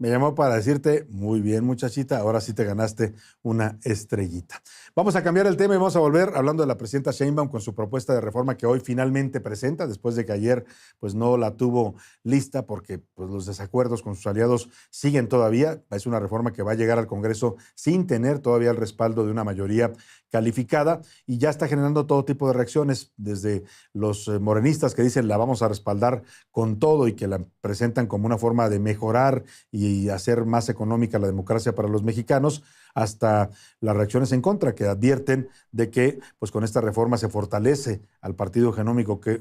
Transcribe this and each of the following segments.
Me llamó para decirte, muy bien muchachita, ahora sí te ganaste una estrellita. Vamos a cambiar el tema y vamos a volver hablando de la presidenta Sheinbaum con su propuesta de reforma que hoy finalmente presenta, después de que ayer pues no la tuvo lista porque pues, los desacuerdos con sus aliados siguen todavía. Es una reforma que va a llegar al Congreso sin tener todavía el respaldo de una mayoría calificada y ya está generando todo tipo de reacciones, desde los morenistas que dicen la vamos a respaldar con todo y que la presentan como una forma de mejorar y hacer más económica la democracia para los mexicanos, hasta las reacciones en contra, que advierten de que pues, con esta reforma se fortalece al partido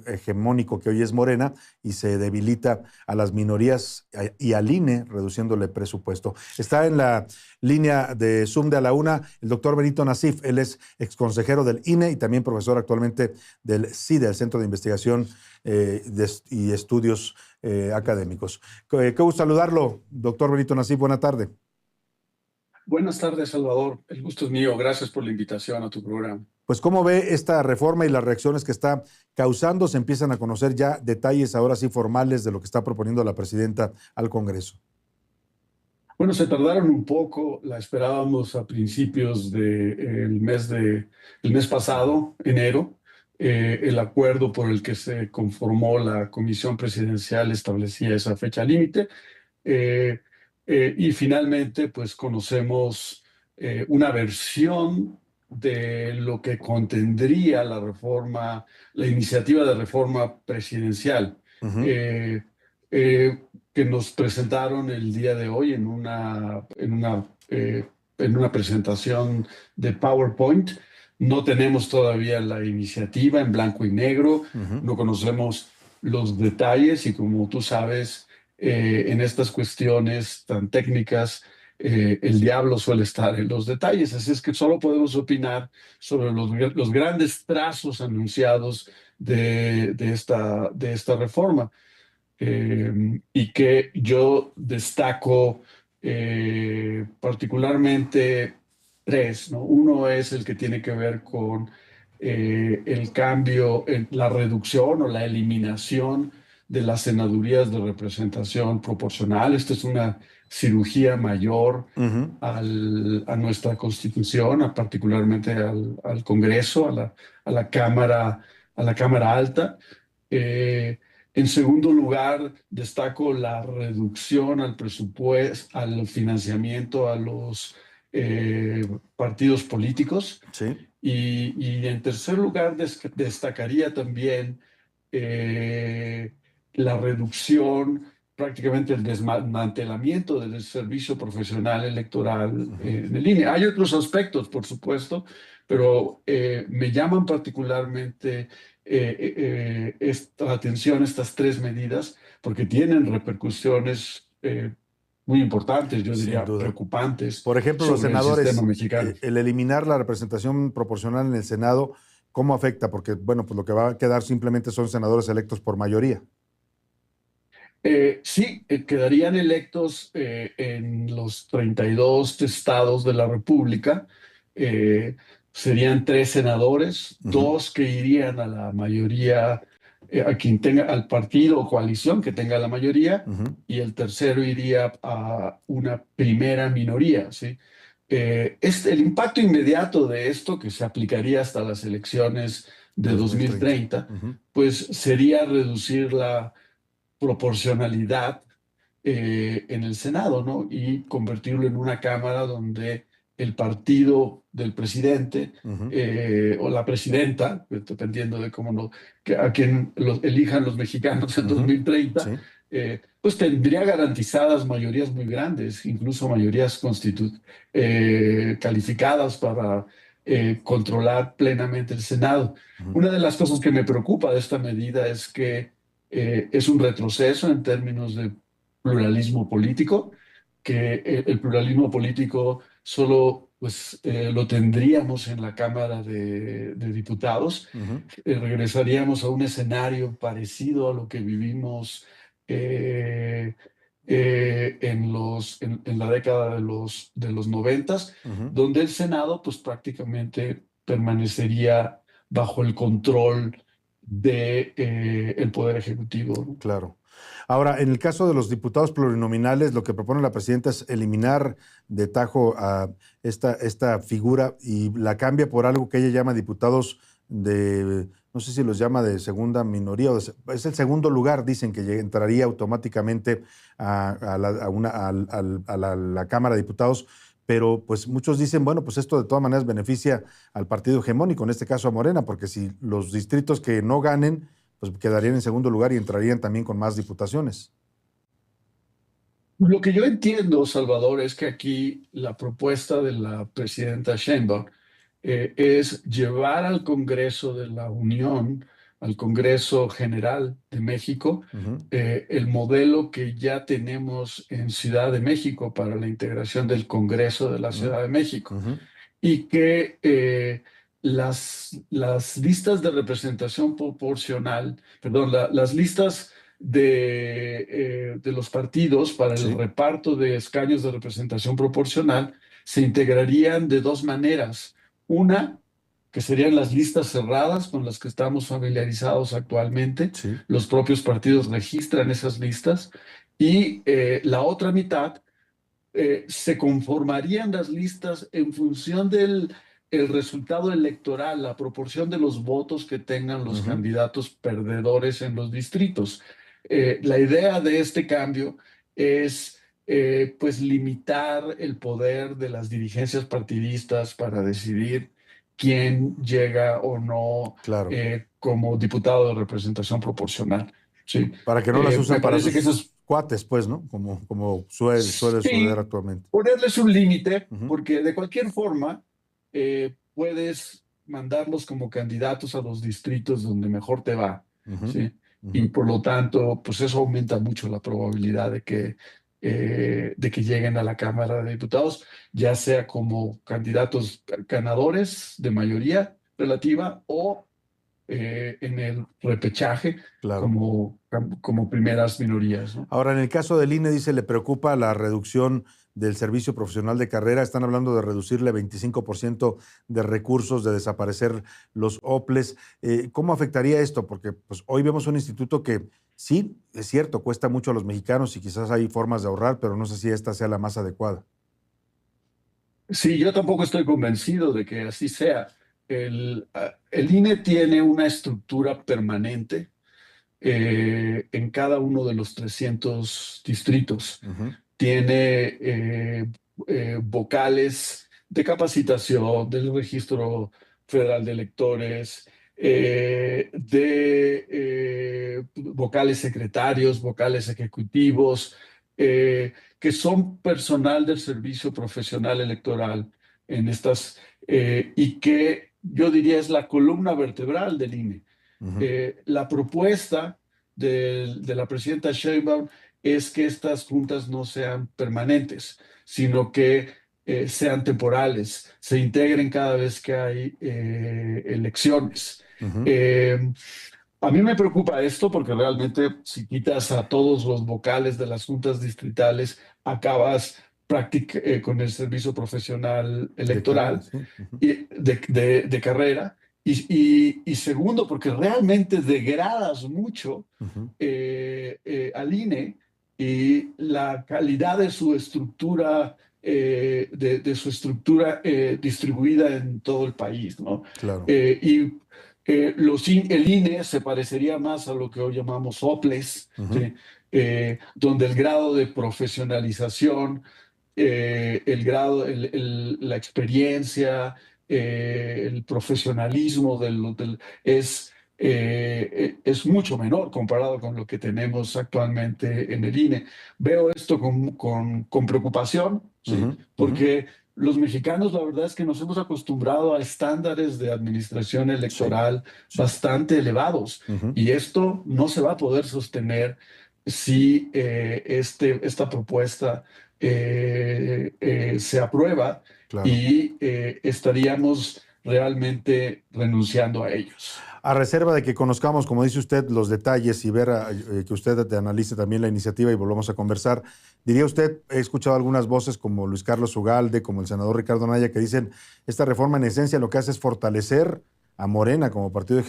hegemónico que hoy es Morena y se debilita a las minorías y al INE, reduciéndole presupuesto. Está en la línea de Zoom de A la Una el doctor Benito Nasif. Él es exconsejero del INE y también profesor actualmente del CIDE, el Centro de Investigación y Estudios Académicos. Qué gusto saludarlo, doctor Benito Nasif. Buena tarde. Buenas tardes, Salvador. El gusto es mío. Gracias por la invitación a tu programa. Pues, ¿cómo ve esta reforma y las reacciones que está causando? Se empiezan a conocer ya detalles ahora sí formales de lo que está proponiendo la presidenta al Congreso. Bueno, se tardaron un poco. La esperábamos a principios del el mes pasado, enero. El acuerdo por el que se conformó la comisión presidencial establecía esa fecha límite. Eh, y finalmente, pues conocemos una versión de lo que contendría la reforma, la iniciativa de reforma presidencial, eh, eh, que nos presentaron el día de hoy en una presentación de PowerPoint. No tenemos todavía la iniciativa en blanco y negro, no conocemos los detalles y como tú sabes, en estas cuestiones tan técnicas, el diablo suele estar en los detalles, así es que solo podemos opinar sobre los grandes trazos anunciados de esta reforma, y que yo destaco particularmente tres, ¿no? Uno es el que tiene que ver con el cambio, la reducción o la eliminación de las senadurías de representación proporcional. Esta es una cirugía mayor a nuestra Constitución, particularmente al Congreso, a la Cámara Alta. En segundo lugar, destaco la reducción al presupuesto, al financiamiento a los partidos políticos. Sí. Y en tercer lugar, destacaría también eh, la reducción, prácticamente el desmantelamiento del servicio profesional electoral en línea. Hay otros aspectos, por supuesto, pero me llaman particularmente esta atención, estas tres medidas, porque tienen repercusiones muy importantes, yo Sin diría duda. preocupantes, Por ejemplo, los sobre el sistema senadores, mexicano. el eliminar la representación proporcional en el Senado, ¿cómo afecta? Porque, bueno, pues lo que va a quedar simplemente son senadores electos por mayoría. Sí, quedarían electos en los 32 estados de la República. Eh, Serían tres senadores, dos que irían a la mayoría, a quien tenga, al partido o coalición que tenga la mayoría, y el tercero iría a una primera minoría, ¿sí? El impacto inmediato de esto, que se aplicaría hasta las elecciones de 2030. 2030, pues sería reducir la proporcionalidad en el Senado, ¿no? Y convertirlo en una Cámara donde el partido del presidente o la presidenta, dependiendo de cómo a quien elijan los mexicanos en 2030, Sí. pues tendría garantizadas mayorías muy grandes, incluso mayorías calificadas para controlar plenamente el Senado. Una de las cosas que me preocupa de esta medida es que es un retroceso en términos de pluralismo político, que el pluralismo político solo pues, lo tendríamos en la Cámara de Diputados. Regresaríamos a un escenario parecido a lo que vivimos en la década de los 90, donde el Senado pues prácticamente permanecería bajo el control de el Poder Ejecutivo, ¿no? Claro. Ahora, en el caso de los diputados plurinominales, lo que propone la presidenta es eliminar de tajo a esta figura y la cambia por algo que ella llama diputados de, no sé si los llama de segunda minoría, es el segundo lugar, dicen que entraría automáticamente a la Cámara de Diputados, pero pues muchos dicen, bueno, pues esto de todas maneras beneficia al partido hegemónico, en este caso a Morena, porque si los distritos que no ganen, pues quedarían en segundo lugar y entrarían también con más diputaciones. Lo que yo entiendo, Salvador, es que aquí la propuesta de la presidenta Sheinbaum es llevar al Congreso de la Unión, al Congreso General de México, Ujú, el modelo que ya tenemos en Ciudad de México para la integración del Congreso de la ujú, Ciudad de México ujú, y que las listas de representación proporcional, perdón, las listas de los partidos para el sí, reparto de escaños de representación proporcional se integrarían de dos maneras. Una, que serían las listas cerradas con las que estamos familiarizados actualmente. sí. Los propios partidos registran esas listas. Y la otra mitad se conformarían las listas en función del el resultado electoral, la proporción de los votos que tengan los Ujú, candidatos perdedores en los distritos. La idea de este cambio es pues limitar el poder de las dirigencias partidistas para decidir quién llega o no claro. como diputado de representación proporcional. ¿Sí? Para que no las Me usen para parece que eso es sus cuates, pues, ¿no? Como suele suceder sí, actualmente. ponerles un límite, Ujú, porque de cualquier forma puedes mandarlos como candidatos a los distritos donde mejor te va, ujú, ¿sí? ujú. Y por lo tanto, pues eso aumenta mucho la probabilidad de que lleguen a la Cámara de Diputados, ya sea como candidatos ganadores de mayoría relativa o en el repechaje Claro. como primeras minorías, ¿no? Ahora, en el caso del INE, dice, le preocupa la reducción del servicio profesional de carrera. Están hablando de reducirle 25% de recursos, de desaparecer los OPLES. ¿Cómo afectaría esto? Porque pues, hoy vemos un instituto que sí, es cierto, cuesta mucho a los mexicanos y quizás hay formas de ahorrar, pero no sé si esta sea la más adecuada. Sí, yo tampoco estoy convencido de que así sea. El INE tiene una estructura permanente en cada uno de los 300 distritos. Ujú, Tiene vocales de capacitación del Registro Federal de Electores, vocales secretarios, vocales ejecutivos, que son personal del servicio profesional electoral en y que yo diría es la columna vertebral del INE. ujú, La propuesta de la presidenta Sheinbaum es que estas juntas no sean permanentes, sino que sean temporales, se integren cada vez que hay elecciones. ujú. Eh, a mí me preocupa esto porque realmente si quitas a todos los vocales de las juntas distritales, acabas con el servicio profesional De carrera, electoral sí. Ujú, y de carrera. Y segundo, porque realmente degradas mucho ujú. al INE y la calidad de su estructura, de su estructura distribuida en todo el país, ¿no? Claro. El INE se parecería más a lo que hoy llamamos OPLES, Ujú, ¿sí? Donde el grado de profesionalización, la experiencia, el profesionalismo es mucho menor comparado con lo que tenemos actualmente en el INE. Veo esto con preocupación, ¿sí? ujú, ujú. Porque los mexicanos, la verdad es que nos hemos acostumbrado a estándares de administración Sí, electoral sí. bastante elevados Ujú, y esto no se va a poder sostener si esta propuesta se aprueba claro. y estaríamos realmente renunciando a ellos. A reserva de que conozcamos, como dice usted, los detalles y ver que usted te analice también la iniciativa y volvamos a conversar, diría usted, he escuchado algunas voces como Luis Carlos Ugalde, como el senador Ricardo Anaya, que dicen, esta reforma en esencia lo que hace es fortalecer a Morena como partido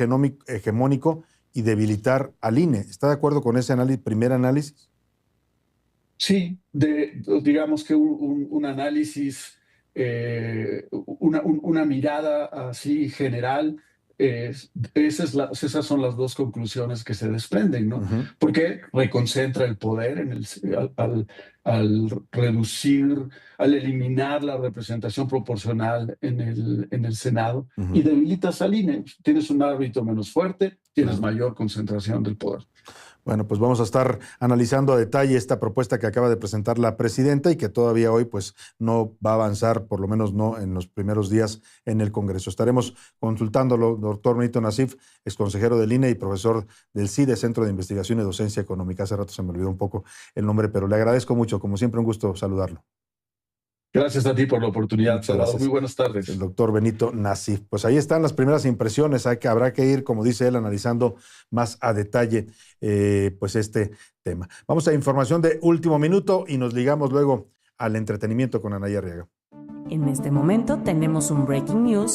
hegemónico y debilitar al INE. ¿Está de acuerdo con ese primer análisis? Sí, digamos que un análisis, una mirada así general, esas son las dos conclusiones que se desprenden, ¿no? Ujú, Porque reconcentra el poder al reducir, al eliminar la representación proporcional en el Senado y ujú. debilitas al INE. Tienes un árbitro menos fuerte, tienes Claro. mayor concentración del poder. Bueno, pues vamos a estar analizando a detalle esta propuesta que acaba de presentar la presidenta y que todavía hoy pues no va a avanzar, por lo menos no en los primeros días en el Congreso. Estaremos consultándolo, doctor Benito Nasif, exconsejero del INE y profesor del CIDE, Centro de Investigación y Docencia Económica. Hace rato se me olvidó un poco el nombre, pero le agradezco mucho. Como siempre, un gusto saludarlo. Gracias a ti por la oportunidad, Muchas Salvador. Muy gracias. buenas El tardes. doctor Benito Nasif. Pues ahí están las primeras impresiones. Habrá que ir, como dice él, analizando más a detalle pues este tema. Vamos a información de último minuto y nos ligamos luego al entretenimiento con Anaya Arriaga. En este momento tenemos un breaking news